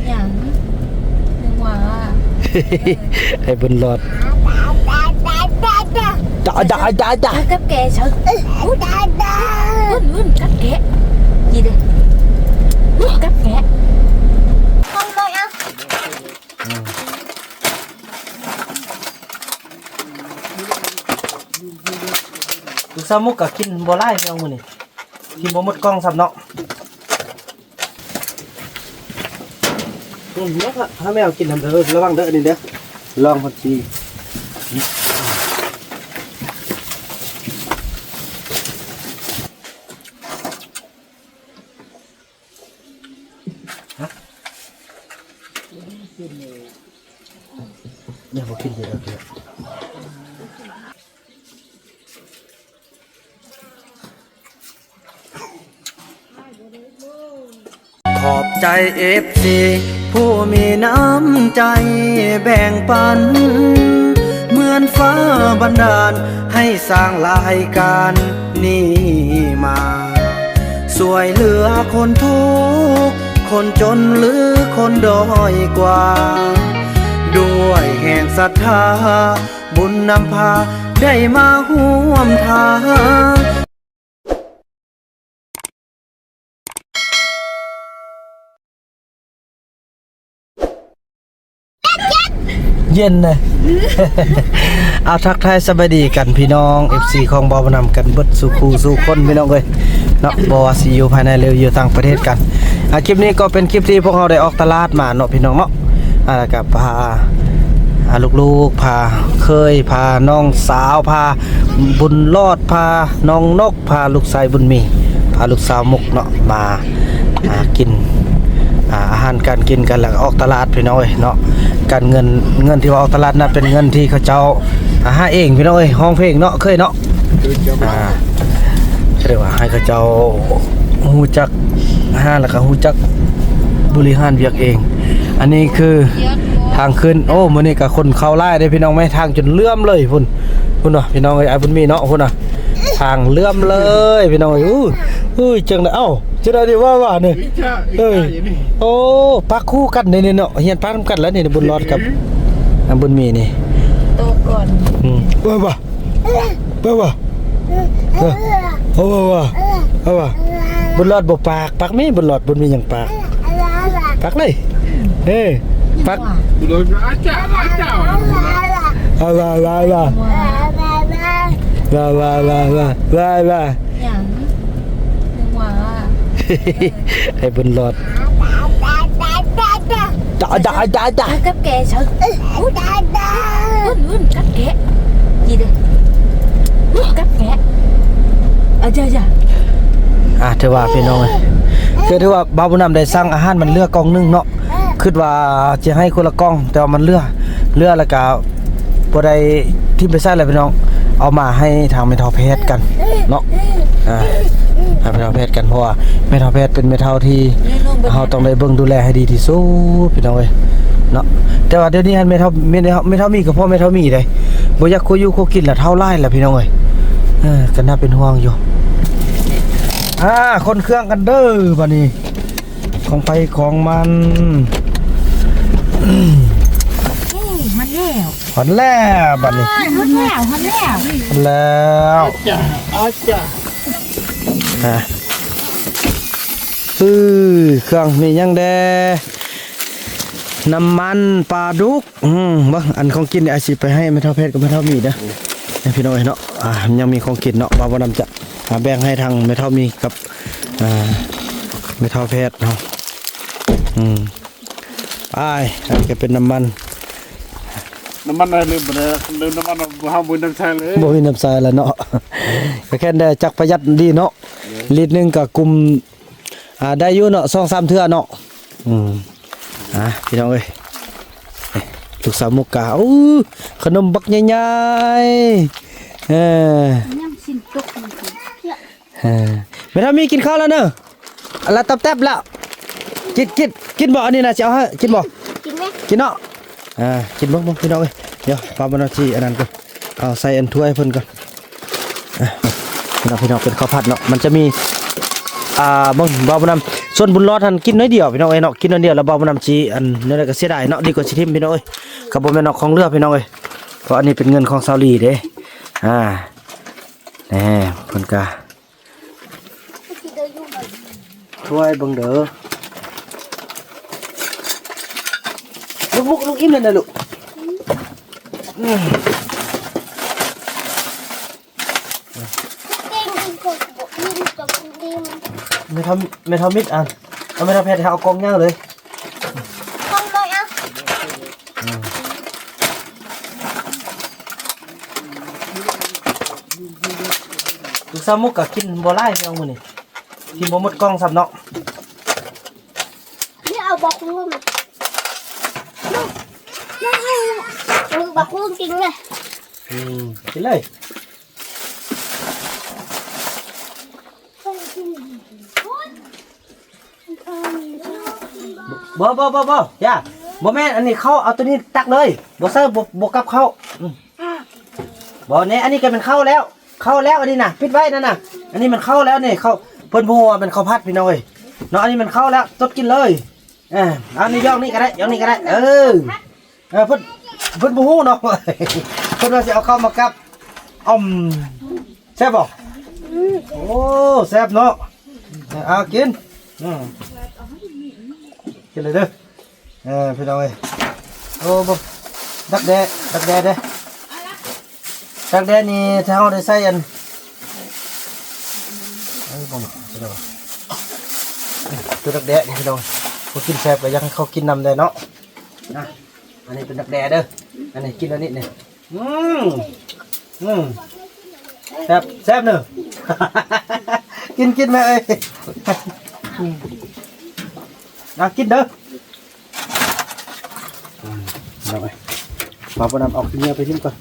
อย่างนึกว่าไอ้บุญรอดจ้ากับแกเฉยวุ่นกับแกgì đâyกับแกkhông coi ănลูกสาวมุกก็กินบ่หลายเอามื้อนี้กินบ่หมดกล่องซ้ำเนาะเนาะถ้าแมวกินนำเด้อระวังเด้อนี่เด้อลองพักชีเนี่ยพอกินเยอะเลยขอบใจ FC ผู้มีน้ำใจแบ่งปันเหมือนฟ้าบันดาลให้สร้างรายการนี้มาสวยเหลือคนทุกข์คนจนหรือคนด้อยกว่าด้วยแห่งศรัทธาบุญนำพาได้มาร่วมทางเย็นเลย เอาทักทายสบายดีกันพี่น้อง FC ของบอวนำกันเบิดสู่คู่สู่คนพี่น้องเลยเนาะบอว่าสิอยู่ภายในเรืออยู่ต่างประเทศกันคลิปนี้ก็เป็นคลิปที่พวกเราได้ออกตลาดมาเนาะพี่น้องเนาะกับพาลูกๆพาเคยพาน้องสาวพาบุญรอดพาน้องนกพาลูกชายบุญมีพาลูกสาวมุกเนาะมากินอาหารการกินกันแล้วออกตลาดพี่น้องเนาะการเงินที่ว่าออกตลาดน่ะเป็นเงินที่เขาเจ้าหาเองพี่น้องห้องเพลงเนาะเคยเนาะเรียกว่าให้เขาเจ้าฮู้จักแล้วก็ฮู้จักบริหารเวียกเองอันนี้คือทางขึ้นโอ้มื้อนี้ก็คนเข้าไล่ได้พี่น้องไหมทางจนเลื่อมเลยพุ่นเนาะพี่น้องไอ้บุญมีเนาะพุ่นน่ะทางเลื่อมเลยพี่น้องอุ้ยจังได๋เอ้าจะได้ว่าเนี่ยโอ้ปักคู่กันนี่เนาะเฮียนปักกันแล้วนี่บุญรอดกับบุญมีนี่โตก่อนว่าบุญรอดบ่ปักมีบุญรอดบุญมีหยังปักเลยปักบุญรอดอาจารย์อย่างนึกว่าไอ้บุญรอดจ้ากับแกเฉยวุ่นกับแกgì đâyกับแกถือว่าพี่น้องคือถือว่าบ่าวบุญนำได้สั่งอาหารมันเลือกกล่องนึงเนาะคิดว่าจะให้คนละกล่องแต่ว่ามันเลือกแล้วก็บ่ได้ที่ไปใส่แล้วพี่น้องเอามาให้ทางเมทัลเพชรกันเนาะให้เมทัลเพชรกันเพราะว่าเมทัลเพชรเป็นเมทัลที่เราต้องได้เบิ่งดูแลให้ดีที่สุดพี่น้องเอ้ยเนาะแต่ว่าเดี๋ยวนี้เมทัลมีก็พอเมทัลมีได้บ่อยากคุยอยู่คุยกินละเท่าไรล่ะพี่น้องเอ้ยก็น่าเป็นห่วงอยู่คนเครื่องกันเด้อบัดนี้ของไปของมันหันแล้วบัดนี้หันแล้วเครื่องมียังแดน้ำมันปลาดุกบ่อันของกินเนี่ยอาสิไปให้ไม่เท่าเพชรกับไม่เท่ามีนะพี่น้องเนาะยังมีของกินเนาะบ่นำจะแบ่งให้ทางไม่เท่ามีกับไม่เท่าเพชรเนาะก็เป็นน้ำมันอะไรลืมไปเลยลืมน้ำมันห้ามบุญน้ำใสเลยบ่มีน้ำใสแล้วเนาะก็แค่ได้จักประหยัดดีเนาะลิตรนึงก็กุมได้อยู่เนาะ 2-3 เทื่อเนาะพี่น้องเอ้ยลูกสาวมุกกาขนมบักใหญ่ๆไม่ทำมีกินข้าวแล้วเนอะละตับแทบแล้วกินบ่อันนี้นะจะเอาให้กินบ่กินไหมกินเนาะกินบ้างพี่น้องเอ้ยเดี๋ยวปลาบานจีอันนั้นก่อนเอาใส่อันถ้วยเพิ่นก่อนพี่น้องเป็นข้าวผัดเนาะมันจะมี บ่บ่บ่นำส่วนบุญรอดท่านกินน้อยเดียวพี่น้องเอ้ยเนาะกินน้อยเดียวแล้วบ่บ่นำสิอันนั่นแหละก็เสียดายเนาะดีกว่าสิทิ่มพี่น้องเอ้ยก็บ่แม่นเอาของเรือพี่น้องเอ้ยเพราะอันนี้เป็นเงินของซาลีเด้แหน่เพิ่นก็ช่วยเบิ่งเด้อลูกอิ่มแล้วนะลูกไม่ทำมิดอ่ะเอาไม่ทำเพชรเอากองย่างเลยกองเลยอ่ะดูซามุกกับกินบัวไล่ไม่เอามือนี่กินบัวมดกล้องสับเนาะนี่เอาบอกคุณมาบอกคุณจริงเลยกินเลยบ่ย่าบ่แม่นอันนี้เข้าเอาตัวนี้ตักเลยบ่เซอร์บ่กับเข้าบ่เนี่ยอันนี้ก็เป็นเข้าแล้วอันนี้น่ะปิดไว้นั่นน่ะอันนี้มันเข้าแล้วนี่เข้าเพิ่นบ่ฮู้ว่าเป็นข้าวผัดพี่น้องเอ้ยเนาะอันนี้มันเข้าแล้วตดกินเลยอันนี้ย่องนี่ก็ได้เพิ่นบ่ฮู้เนาะเพิ่นว่าสิเอาเข้ามากับแซ่บบ่โอ้แซ่บเนาะเอากินกินเลยเด้อพี่น้องเอ้ยโอ้บ่ดักแด้เด้ดักแด้นี่ถ้าเฮาได้ใส่อันบ่พี่น้องตัวดักแด้นี่พี่น้องบ่กินแซ่บก็ยังให้เขากินนำได้เนาะอันนี้เป็นดักแด้เด้ออันนี้กินอันนี้นี่แซ่บเด้อ กินแม่เอ้ยกินเด้อเอาไปมาปนำออกเนื้อไปทิ้งก่อน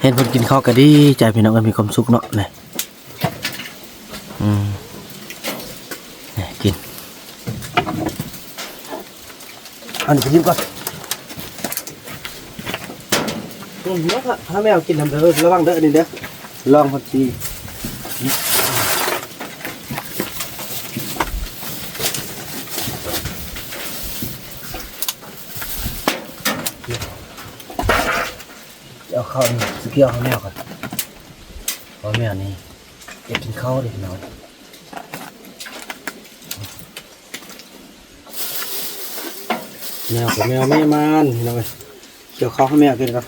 เห็นคนกินข้าวก็ดีใจพี่น้องก็มีความสุขเนาะนี่กินอันนี้ไปทิ้งก่อนแล้วถ้าไม่เอากินทำเด้อระวังเด้อนี่เด้อลองพอดีเอาข้าวนี่สเกียวข้าวแมวก่อนข้าวแมวนี่อยากกินข้าวดิพี่น้องแมวกับแมวไม่มันพี่น้องเกี่ยวข้าวให้แมวกินครับ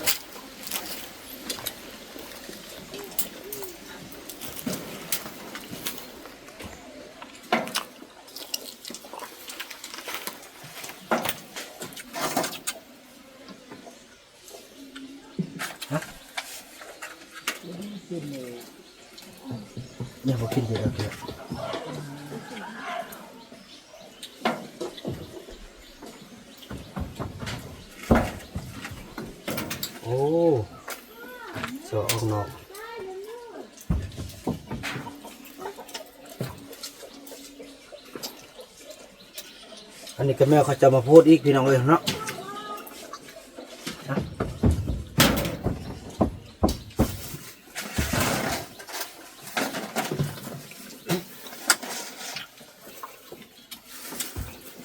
เนี่ยพอกินเยอะแล้วโอ้สออกนอกอันนี้ก็แม่เขาจะมาพูดอีกพี่น้องเลยเนาะ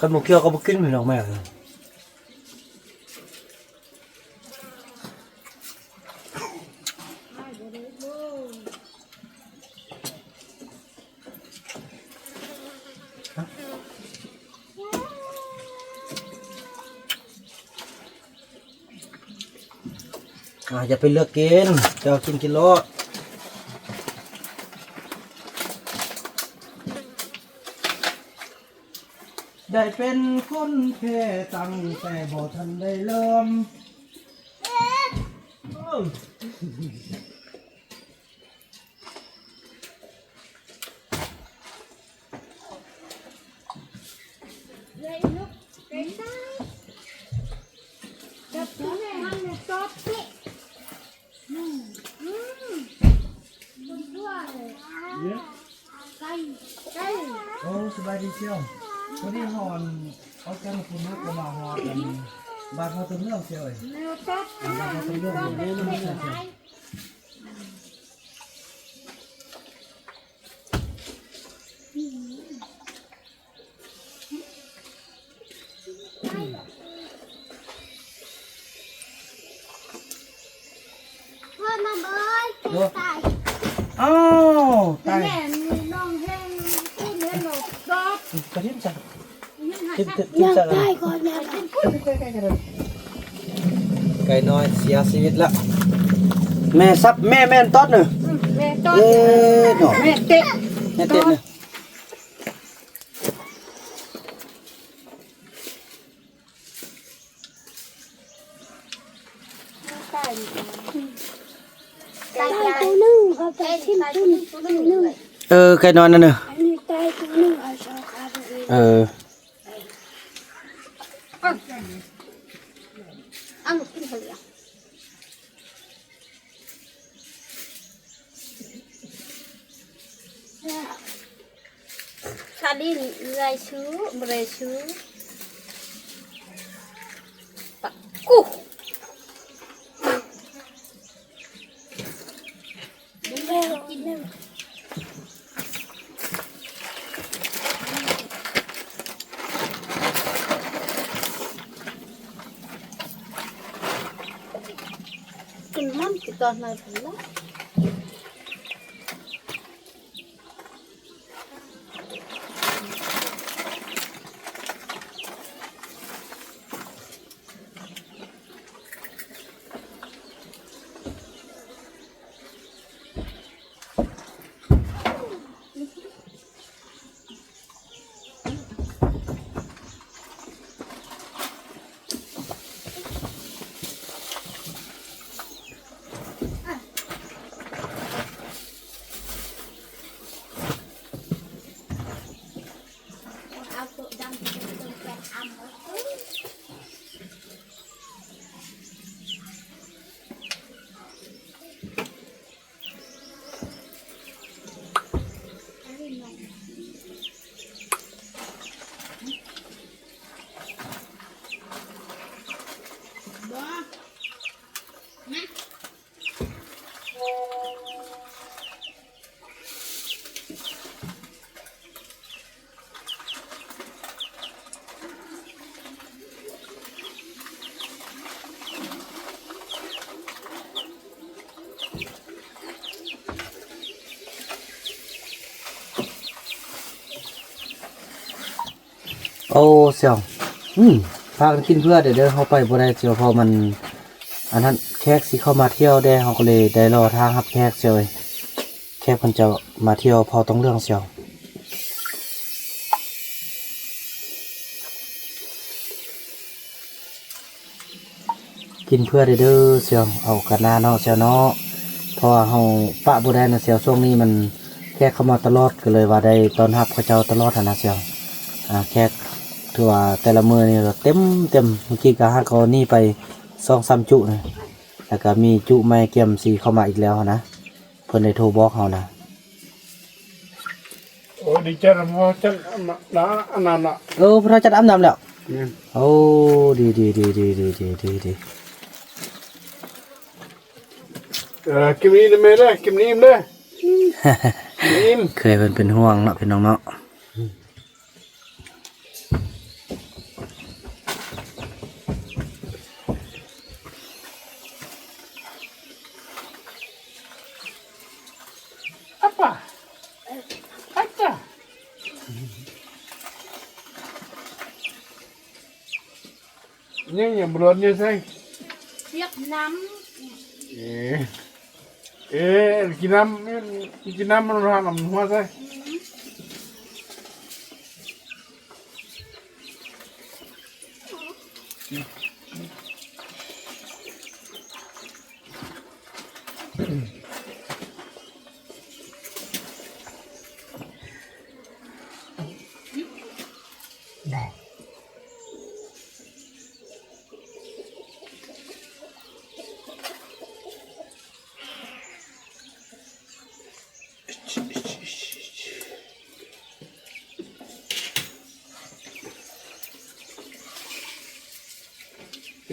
กันหมูเกี่ยวก็บุกินพี่น้องแม่เลยอย่าไปเลือกกินจะกินโลดได้เป็นคนแค่ตั้งแต่บ่ทันได้เริ่มโอ้สบายดีเชียววันนี้หอนเอาแก้มคุณนักมาหอนกันบาดมาตัวเรื่องเชียวบาดมาตัวเรื่องเลย ดูอ้าวตาย แม่น้องแห้งพูดเล่นหรอกดอก กระดิ่งจ้ะ ยังหา ทิม ซะ ทิมจ้ะ ได้ก่อนนะเป็นพูด ไก่น้อยเสียชีวิตละแม่ซับแม่แม่นต๊อดเนอะ แม่ต้น เอ๊ะเนาะ แม่เตะ แม่เต้นเนอะ ตาย ตายตัวหนึ่งเขาจะชิ้นตัวหนึ่ง ไก่น้อยนั่นเนอะ อันนี้ตายตัวหนึ่งเอาสองขาตัวเอง เอาหนูกินไปเลย คาดินไรชูบรชูปะกู แม่กินแล้ว กินมันกินตอนไหนถึงแล้วเอาตัวดำตัวแปะอ้ำ โอ้เสี่ยวพากันกินเพื่อเดี๋ยวเขาไปบ่ได้เสี่ยวเพอมันอันนั้นแขกสิเข้ามาเที่ยวได้เขาก็เลยได้รอทางรับแขกเสี่ยวแขกมันจะมาเที่ยวพอต้องเรื่องเสี่ยวกินเพื่อเด้อเสี่ยวเอากันหน้าเนาะเสี่ยวเนาะเพราะว่าเฮาปะบ่ได้นะเสี่ยวช่วงนี้มันแขกเข้ามาตลอดก็เลยว่าได้ต้อนรับเขาเจ้าตลอดหั้นนะเสี่ยวแขกถือว่าแต่ละมือนี่ก็เต็มเมื่อกี้ก็หาเขานี่ไป2-3จุนะแล้วก็มีจุไม้เกี่ยมสีเข้ามาอีกแล้วนะเพิ่นได้โทรบอกเขานะ โอ้ดีใจนะพ่อจังนะอันนั้นอ่ะ พระจัดอาบน้ำแล้ว นี่ โอ้ดีกิมนี้ได้ไหมได้กิมนี้มได้กิม เคยเป็นห่วงเนาะพี่น้องเนาะ apa aja nhưng bulan như thế เรียกน้ cái năm nó ra làm hoa thế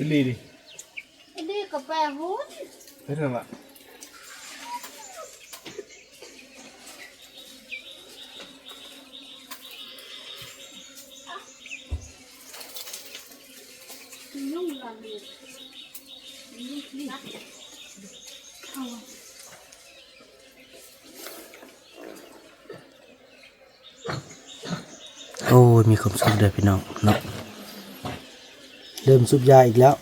đi đi ำไอ้นี่กาแฟหุ้น thế nào ạ ยุ่งละเลยยุ่งนี่เอา ยมีความสุขเด้อพี่น้องเนาะเริ่มสูบยาอีกแล้ว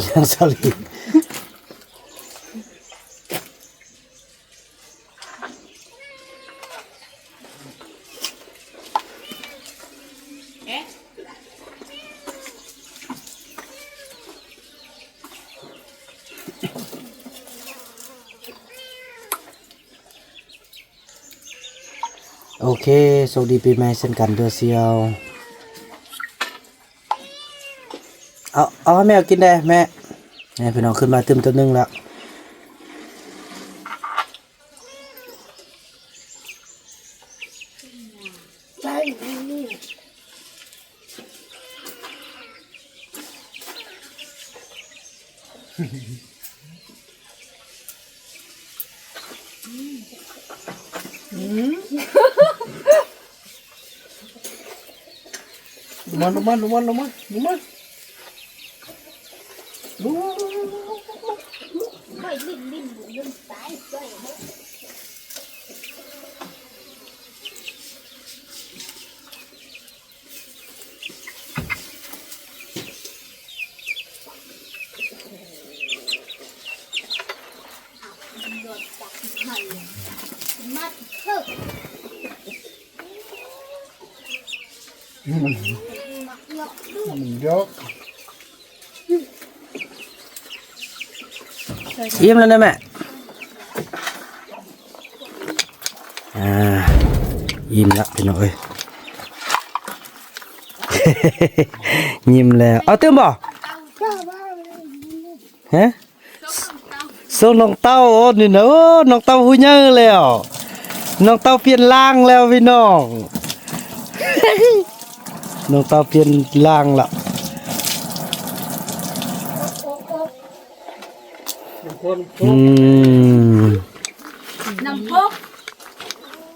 ยังสลี โอเคสวัสดีปีใหม่เช่นกันเด้อเซียวเอาให้แม่กินได้แม่พี่น้องขึ้นมาตึมตัวนึงแล้วลงมาเยอะ ยิ้มแล้วนะแม่ยิ้มแล้วพี่น้องเอ้ย ยิ้มแล้วเอาเติมบ่ฮะส่งน้องเต้าโอ้นี่นะโอ้น้องเต้าหูเยอะแล้วน้องเต้าเปลี่ยนร่างแล้วพี่น้อง น้องเต้าเปลี่ยนร่างละ น้ำพก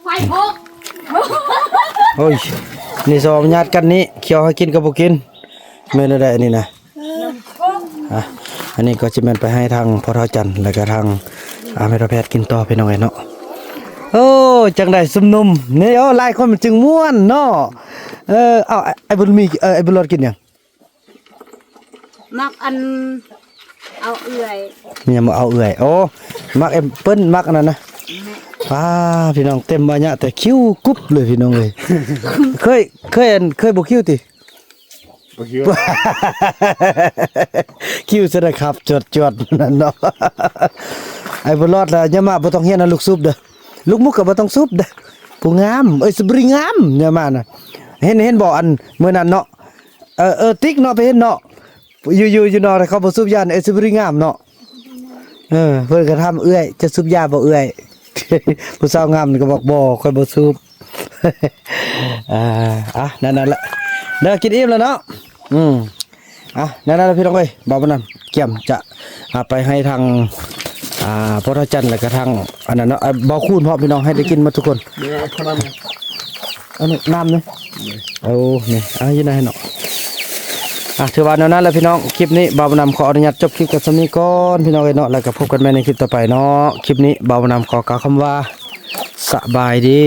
ไฟพก โอ้ยนี่สองญาติกันนี้เคี้ยวให้กินกับบ่กินแม่นได้อันนี้นะอันนี้ก็จะแม่นไปให้ทางพ่อเฒ่าจันทร์แล้วก็ทางแม่แพทย์กินต่อพี่น้องไอ้เนาะโอ้จังได้ซุ่มนุ่มนี่โอ้หลายคนมันจึงม่วนเนาะเอาไอ้บุญมีไอ้บุญรอดกินยัง มักอันเอาเอื่อย เนี่ยมาเอาเอื่อยโอ้มักเอ็มเปิ้ลมักอันนั้นนะป้าพี่น้องเต็มบ่เนี่ยแต่คิ้วกุ๊บเลยพี่น้องเลย เคยบ่คิ้วติ คิ้วซะนะครับจดนั่นเนาะ ไอ้บ่รอดแล้วอย่ามาบ่ต้องเฮียนนะลูกซุปเด้อลูกมุกก็บ่ต้องซุปเด้อผู้งามสบริงามอย่ามาน่ะเห็นบ่อันมื้อนั้นเนาะติ๊กเนาะไปเห็นเนาะอยู่เนาะเขาบ่ซุปยานสบริงามเนาะเพิ่นก็ทำเอื้อยจะซุปยาบ่เอื้อย ผู้สาวงามนี่ก็บอกบ่ค่อยบ่ซุป นั่นแหละเด้อกินอิ่มแล้วเนาะนั่นแหละพี่น้องเอ้ยบ่าวบ่นำเกี่ยมจะไปให้ทางพ่อเฒ่าจันทร์แล้วก็ทางอันนั้นเนาะบ่คูณพร้อมพี่น้องให้ได้กินหมดทุกคนอันนี้น้ำนี่โอ้นี่อยู่ไหนเนาะถือว่าแนวนั้นแหละพี่น้องคลิปนี้บ่าวบ่นำขออนุญาตจบคลิปกันซะนี้ก่อนพี่น้องเอ้ยเนาะแล้วก็พบกันใหม่ในคลิปต่อไปเนาะคลิปนี้บ่าวบ่นำขอกล่าวคำว่าสบายดี